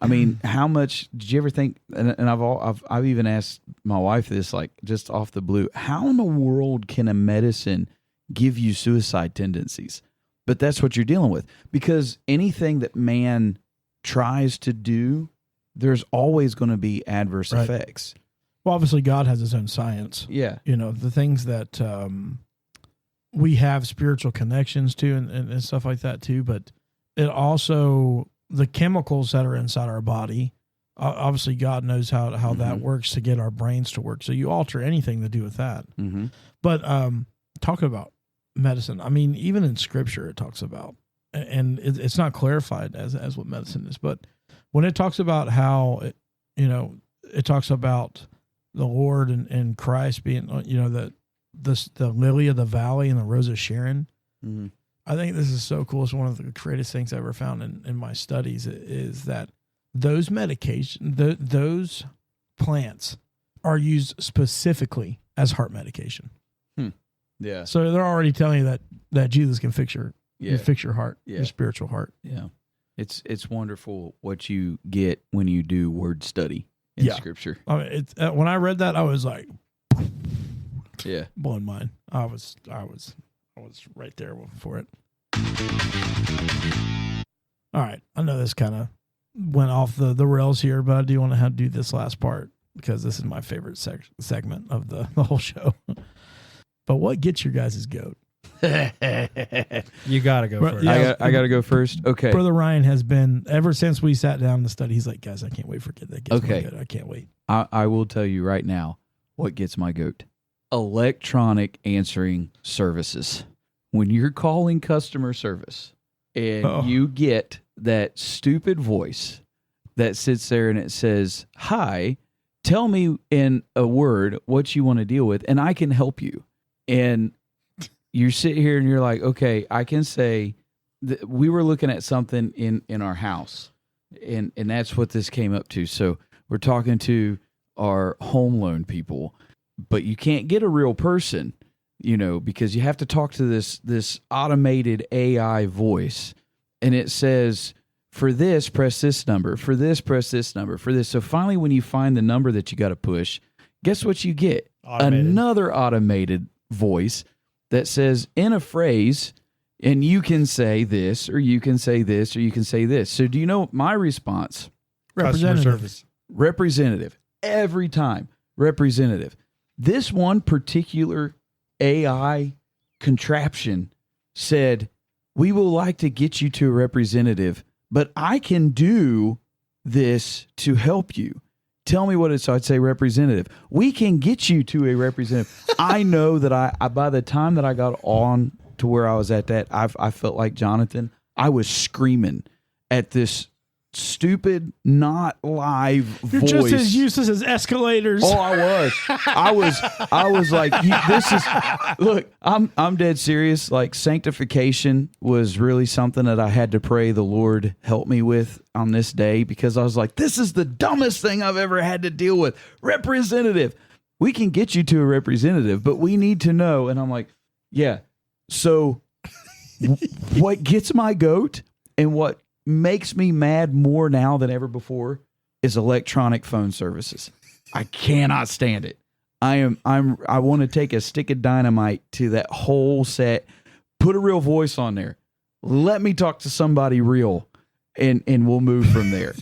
I mean, how much did you ever think? And I've even asked my wife this, like just off the blue. How in the world can a medicine give you suicide tendencies? But that's what you're dealing with, because anything that man tries to do, there's always going to be adverse Right. effects. Well, obviously, God has his own science. Yeah. You know, the things that we have spiritual connections to and stuff like that too. But it also, the chemicals that are inside our body, obviously God knows how that works to get our brains to work. So you alter anything to do with that. Mm-hmm. But talking about medicine, I mean, even in scripture, it talks about, and it's not clarified as what medicine is, but when it talks about how, it talks about the Lord and Christ being, the lily of the valley and the rose of Sharon. Mm-hmm. I think this is so cool. It's one of the greatest things I ever found in my studies is that those those plants are used specifically as heart medication. Yeah. So they're already telling you that Jesus can fix your heart, Yeah. your spiritual heart. Yeah. It's wonderful what you get when you do word study in Yeah. scripture. I mean, it's when I read that, I was like, Yeah. blowing mine. I was right there for it. All right, I know this kind of went off the rails here, but I do want to do this last part because this is my favorite segment of the whole show. But what gets your guys' goat? You got to go Right, first. yeah. I got to go first. Okay. Brother Ryan has been, ever since we sat down to study, he's like, guys, I can't wait for that gets Okay. my goat. I can't wait. I will tell you right now what gets my goat. Electronic answering services. When you're calling customer service and you get that stupid voice that sits there and it says, "Hi, tell me in a word what you want to deal with and I can help you." And you sit here and you're like, "Okay, I can say we were looking at something in our house." And that's what this came up to. So we're talking to our home loan people, but you can't get a real person, because you have to talk to this automated AI voice. And it says, for this, press this number. For this, press this number. For this. So finally, when you find the number that you got to push, guess what you get? Automated. Another automated voice that says in a phrase, and you can say this, or you can say this, or you can say this. So do you know my response? Customer service. Representative. Every time. Representative. This one particular AI contraption said, "We will like to get you to a representative, but I can do this to help you. Tell me what it's." So I'd say, "Representative, we can get you to a representative." I know that I by the time that I got on to where I was at that, I felt like Jonathan. I was screaming at this stupid, not live You're voice. just as useless as escalators. Oh, I was like, this is, look, I'm dead serious. Like, sanctification was really something that I had to pray the Lord help me with on this day, because I was like, this is the dumbest thing I've ever had to deal with. Representative. We can get you to a representative, but we need to know. And I'm like, yeah. So what gets my goat and what makes me mad more now than ever before is electronic phone services. I cannot stand it. I want to take a stick of dynamite to that whole set, put a real voice on there. Let me talk to somebody real, and we'll move from there.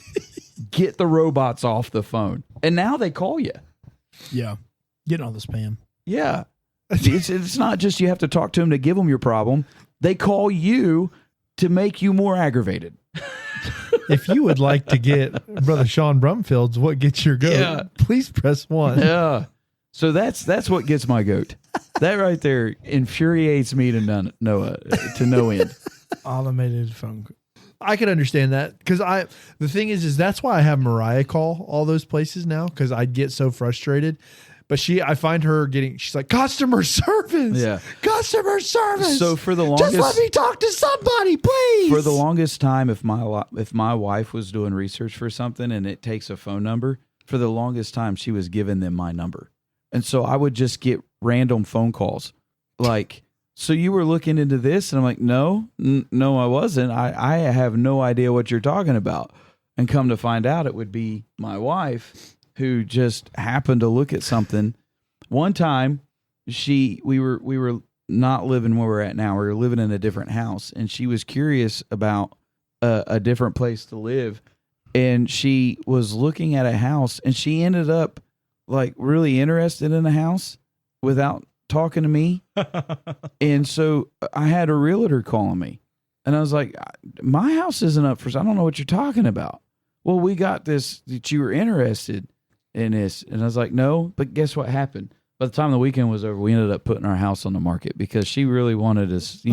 Get the robots off the phone. And now they call you. Yeah. Getting all the spam. Yeah. It's not just you have to talk to them to give them your problem. They call you to make you more aggravated. If you would like to get Brother Sean Brumfield's What Gets Your Goat, Yeah. please press 1. Yeah. So that's what gets my goat. That right there infuriates me to no end. Automated phone. I can understand that, because the thing is that's why I have Mariah call all those places now, because I get so frustrated. But I find her she's like, customer service. Yeah. Customer service. So for the longest, just let me talk to somebody, please. for the longest time, if my wife was doing research for something and it takes a phone number, for the longest time she was giving them my number, and so I would just get random phone calls, like, "So you were looking into this?" And I'm like, "No, no, I wasn't. I have no idea what you're talking about." And come to find out, it would be my wife who just happened to look at something. One time, we were not living where we're at now. We were living in a different house, and she was curious about a different place to live. And she was looking at a house, and she ended up like really interested in a house without talking to me. And so I had a realtor calling me, and I was like, my house isn't up for, I don't know what you're talking about. Well, we got this, that you were interested in this. And I was like, no, but guess what happened? By the time the weekend was over, we ended up putting our house on the market because she really wanted us,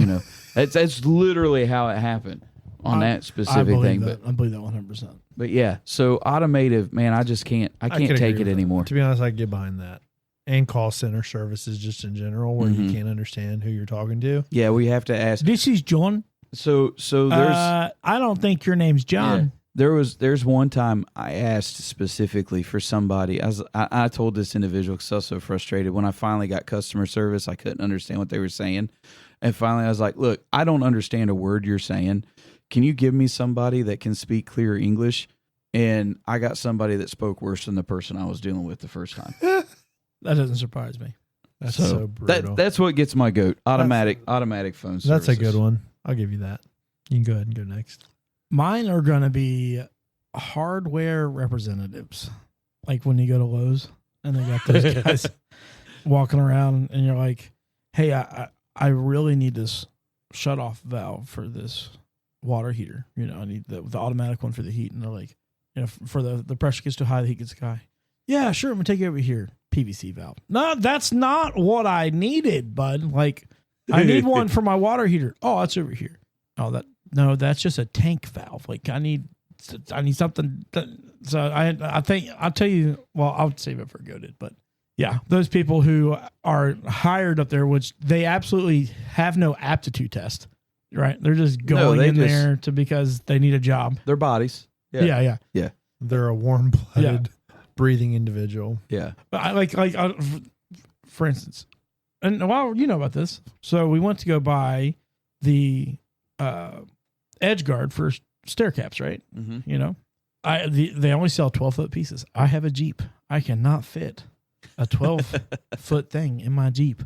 that's literally how it happened on that specific thing. I believe that 100%. But yeah, so automotive, man, I can't take it anymore. To be honest, I get behind that. And call center services just in general where you can't understand who you're talking to. Yeah, we have to ask. This is John. So there's I don't think your name's John. Yeah, there's one time I asked specifically for somebody. I told this individual because I was so frustrated. When I finally got customer service, I couldn't understand what they were saying. And finally I was like, look, I don't understand a word you're saying. Can you give me somebody that can speak clear English? And I got somebody that spoke worse than the person I was dealing with the first time. That doesn't surprise me. That's so brutal. That's what gets my goat. Automatic phone services. That's a good one. I'll give you that. You can go ahead and go next. Mine are going to be hardware representatives. Like when you go to Lowe's and they got those guys walking around and you're like, hey, I really need this shut off valve for this water heater. I need the automatic one for the heat. And they're like, for the pressure gets too high, the heat gets too high. Yeah, sure. I'm going to take it over here. PVC valve. No, that's not what I needed, bud. Like, I need one for my water heater. Oh, that's over here. Oh, that's just a tank valve. Like, I need something. So I think I'll tell you. Well, I'll save it for goated. But yeah, those people who are hired up there, which they absolutely have no aptitude test, right? They're just going there because they need a job. Their bodies. Yeah. They're a warm-blooded, breathing individual. Yeah. But I like for instance, and well, you know about this. So we went to go buy the edge guard for stair caps, right? Mm-hmm. They only sell 12-foot pieces. I have a Jeep. I cannot fit a 12-foot thing in my Jeep.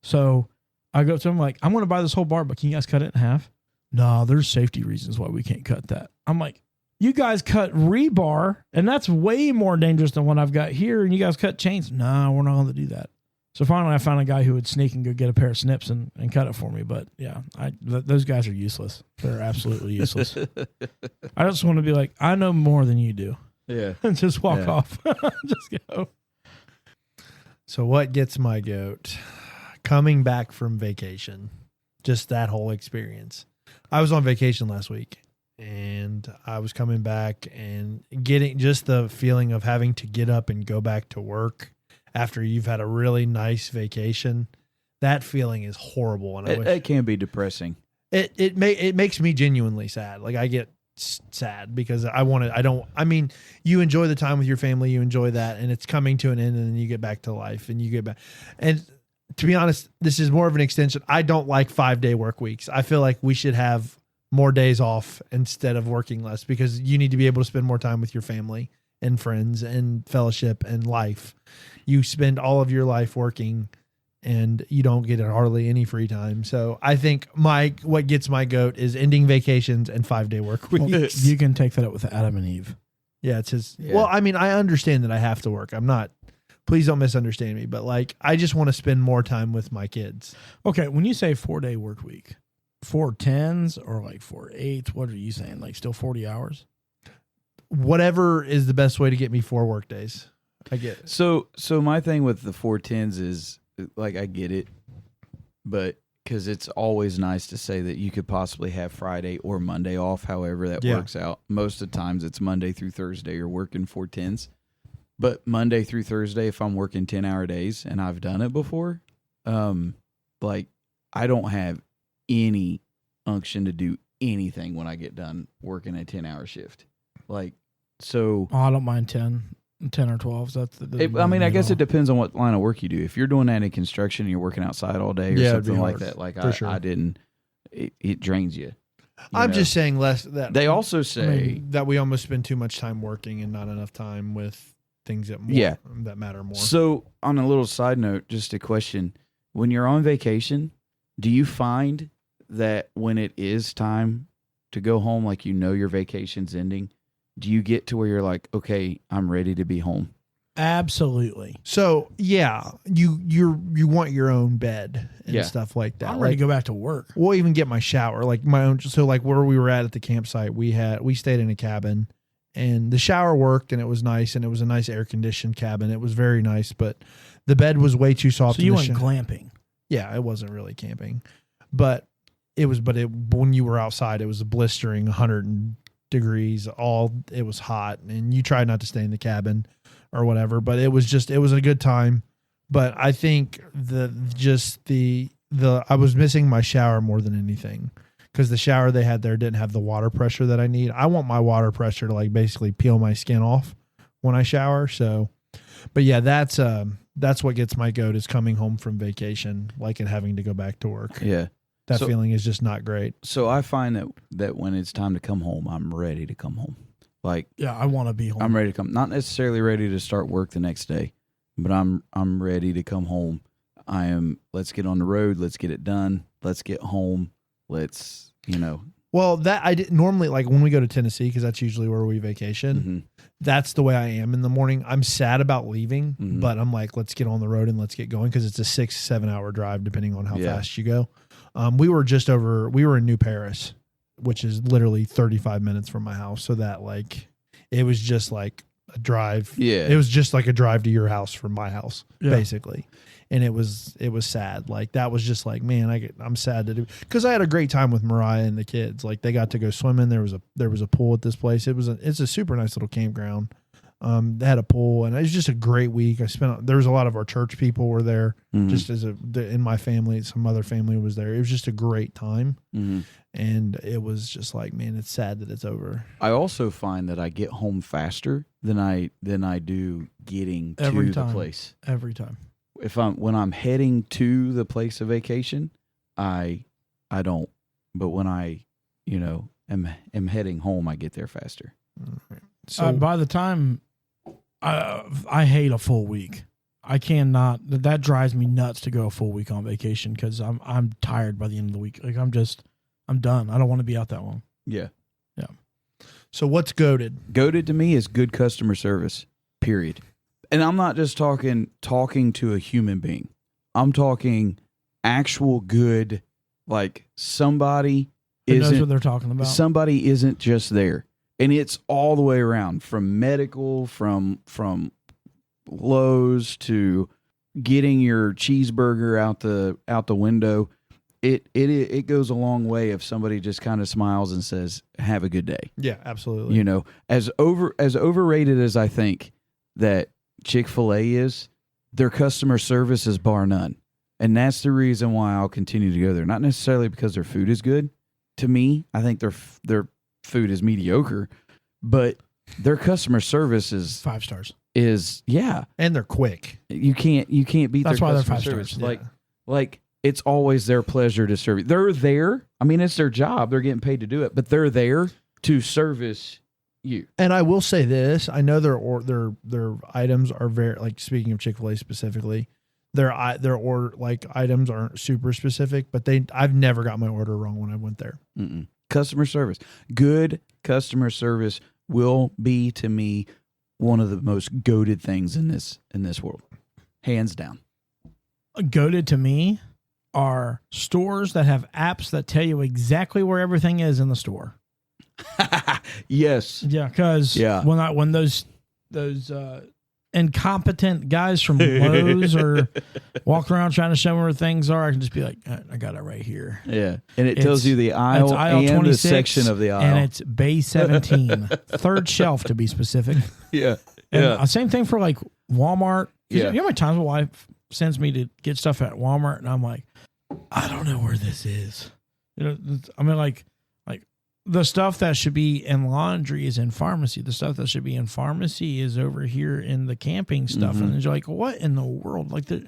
So I go to them like, I'm going to buy this whole bar, but can you guys cut it in half? No, there's safety reasons why we can't cut that. I'm like, you guys cut rebar, and that's way more dangerous than what I've got here, and you guys cut chains. No, we're not going to do that. So finally I found a guy who would sneak and go get a pair of snips and cut it for me. But yeah, those guys are useless. They're absolutely useless. I just want to be like, I know more than you do. Yeah. And just walk off. Just go. So what gets my goat? Coming back from vacation. Just that whole experience. I was on vacation last week, and I was coming back and getting just the feeling of having to get up and go back to work after you've had a really nice vacation. That feeling is horrible. And it can be depressing. It makes me genuinely sad. Like, I get sad because you enjoy the time with your family, you enjoy that, and it's coming to an end, and then you get back to life and you get back. And to be honest, this is more of an extension. I don't like 5-day work weeks. I feel like we should have more days off instead of working less, because you need to be able to spend more time with your family and friends and fellowship and life. You spend all of your life working and you don't get hardly any free time. So I think what gets my goat is ending vacations and 5-day work weeks. Well, you can take that up with Adam and Eve. Yeah, it's his. Yeah. Well, I mean, I understand that I have to work. I'm not, please don't misunderstand me, but like, I just want to spend more time with my kids. Okay. When you say 4-day work week, 4 10s or like 4 8s, what are you saying? Like still 40 hours? Whatever is the best way to get me 4 work days. I get it. So my thing with the 4 10s is, like, I get it, but because it's always nice to say that you could possibly have Friday or Monday off, however that works out. Most of the times it's Monday through Thursday you're working 4 10s. But Monday through Thursday, if I'm working 10-hour days, and I've done it before, like, I don't have any unction to do anything when I get done working a 10-hour shift. Like, so... Oh, I don't mind 10 or 12s. I guess it depends on what line of work you do. If you're doing that in construction and you're working outside all day or something like that, like I didn't, it drains you. I'm just saying less that they also say that we almost spend too much time working and not enough time with things that that matter more. So on a little side note, just a question: when you're on vacation, Do you find that when it is time to go home, like your vacation's ending, do you get to where you're like, okay, I'm ready to be home? Absolutely. So yeah, you want your own bed and stuff like that. I'm ready to go back to work. We'll even get my shower, like my own. So like where we were at the campsite, we stayed in a cabin, and the shower worked, and it was nice, and it was a nice air conditioned cabin. It was very nice, but the bed was way too soft. So you went glamping. Yeah, it wasn't really camping, but it was. But when you were outside, it was a blistering 100 degrees. It was hot, and you tried not to stay in the cabin or whatever. But it was a good time. But I think I was missing my shower more than anything, because the shower they had there didn't have the water pressure that I need. I want my water pressure to like basically peel my skin off when I shower. So, but yeah, that's what gets my goat, is coming home from vacation, like, and having to go back to work. Yeah. That feeling is just not great. So I find that when it's time to come home, I'm ready to come home. Like, yeah, I want to be home. I'm ready to come. Not necessarily ready to start work the next day, but I'm ready to come home. Let's get on the road. Let's get it done. Let's get home. Let's, Well, that I did normally, like when we go to Tennessee, because that's usually where we vacation. That's the way I am in the morning. I'm sad about leaving, but I'm like, let's get on the road and let's get going, because it's a 6-7 hour drive depending on how fast you go. We were in New Paris, which is literally 35 minutes from my house. So that like, it was just like a drive. Yeah. It was just like a drive to your house from my house, basically. And it was sad. Like, that was just like, man, I'm sad to do, because I had a great time with Mariah and the kids. Like, they got to go swimming. There was a pool at this place. It's a super nice little campground. They had a pool, and it was just a great week. There was a lot of our church people were there, just in my family. Some other family was there. It was just a great time. And it was just like, man, it's sad that it's over. I also find that I get home faster than I do getting to the place. Every time. When I'm heading to the place of vacation, I don't. But when I, am heading home, I get there faster. So by the time I hate a full week. I cannot. That drives me nuts to go a full week on vacation, because I'm tired by the end of the week. Like, I'm done. I don't want to be out that long. Yeah. Yeah. So what's goated? Goated to me is good customer service, period. And I'm not just talking to a human being. I'm talking actual good, like somebody knows what they're talking about. Somebody isn't just there. And it's all the way around, from medical, from Lowe's to getting your cheeseburger out the window. It goes a long way if somebody just kind of smiles and says, "Have a good day." Yeah, absolutely. As overrated as I think that Chick-fil-A is, their customer service is bar none. And that's the reason why I'll continue to go there. Not necessarily because their food is good. To me, I think their food is mediocre, but their customer service is 5 stars. And they're quick. You can't beat That's their why they're customer 5 service. stars. Like it's always their pleasure to serve you. They're there. I mean, it's their job. They're getting paid to do it, but they're there to service you. And I will say this: I know their items are very, like, speaking of Chick-fil-A specifically, their order, like, items aren't super specific, but I've never got my order wrong when I went there. Customer service, good customer service will be, to me, one of the most goated things in this world, hands down. Goated to me are stores that have apps that tell you exactly where everything is in the store. Yes. Yeah, because when those incompetent guys from Lowe's are walking around trying to show me where things are, I can just be like, I got it right here. Yeah, and it tells you the aisle and 26, the section of the aisle, and it's bay 17, third shelf to be specific. Yeah, and same thing for like Walmart. Yeah, you know how many times my wife sends me to get stuff at Walmart, and I'm like, I don't know where this is. I mean, like the stuff that should be in laundry is in pharmacy. The stuff that should be in pharmacy is over here in the camping stuff. And you're like, what in the world? Like, you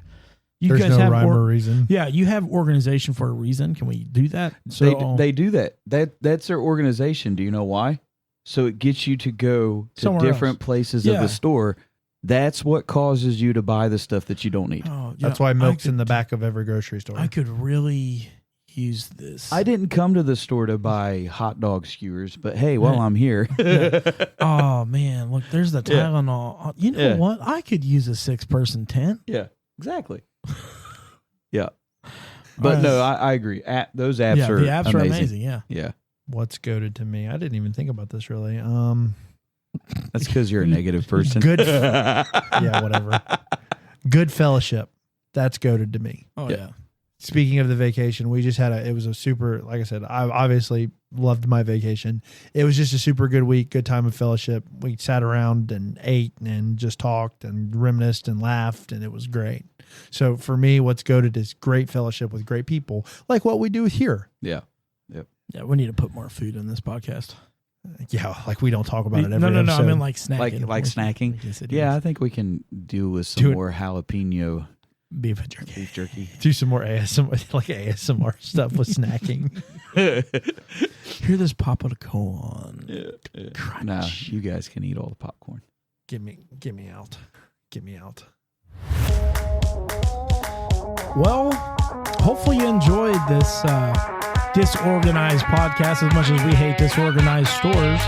There's guys no have rhyme or reason. Yeah, you have organization for a reason. Can we do that? So they do that. That's their organization. Do you know why? So it gets you to go to somewhere different else. places of the store. That's what causes you to buy the stuff that you don't need. Oh, That's why milk's in the back of every grocery store. I could really use this. I didn't come to the store to buy hot dog skewers, but hey, while I'm here, Oh man, look, there's the Yeah. Tylenol. You know Yeah. what? I could use a 6-person tent. yeah, exactly. Yeah, but Alright. no, I agree. Those apps yeah, are the apps amazing. are amazing. Yeah. Yeah, What's goated to me? I didn't even think about this really. that's because you're a negative person. Good. Yeah, whatever. Good fellowship. That's goated to me. Oh Yeah. yeah. Speaking of the vacation, we just it was a super, like I said, I obviously loved my vacation. It was just a super good week, good time of fellowship. We sat around and ate and just talked and reminisced and laughed, and it was great. So for me, what's goated is great fellowship with great people, like what we do here. Yeah, Yeah, we need to put more food in this podcast. Yeah, like we don't talk about it every no, episode. I mean like snacking. like snacking. We can sit yeah. here I think we can do with Do some it. more jalapeno and beef jerky. beef jerky. Do some more ASMR, like ASMR stuff with snacking. Hear this Papa the Corn. Yeah. Crunch. Nah, you guys can eat all the popcorn. Get me out. Get me out. Well, hopefully you enjoyed this disorganized podcast as much as we hate disorganized stores.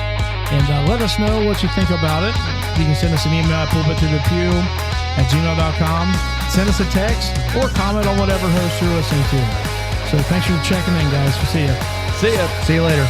And let us know what you think about it. You can send us an email at pulpittothepew@gmail.com. Send us a text or comment on whatever host you're listening to. So thanks for checking in, guys. We'll see you. See ya. See you later.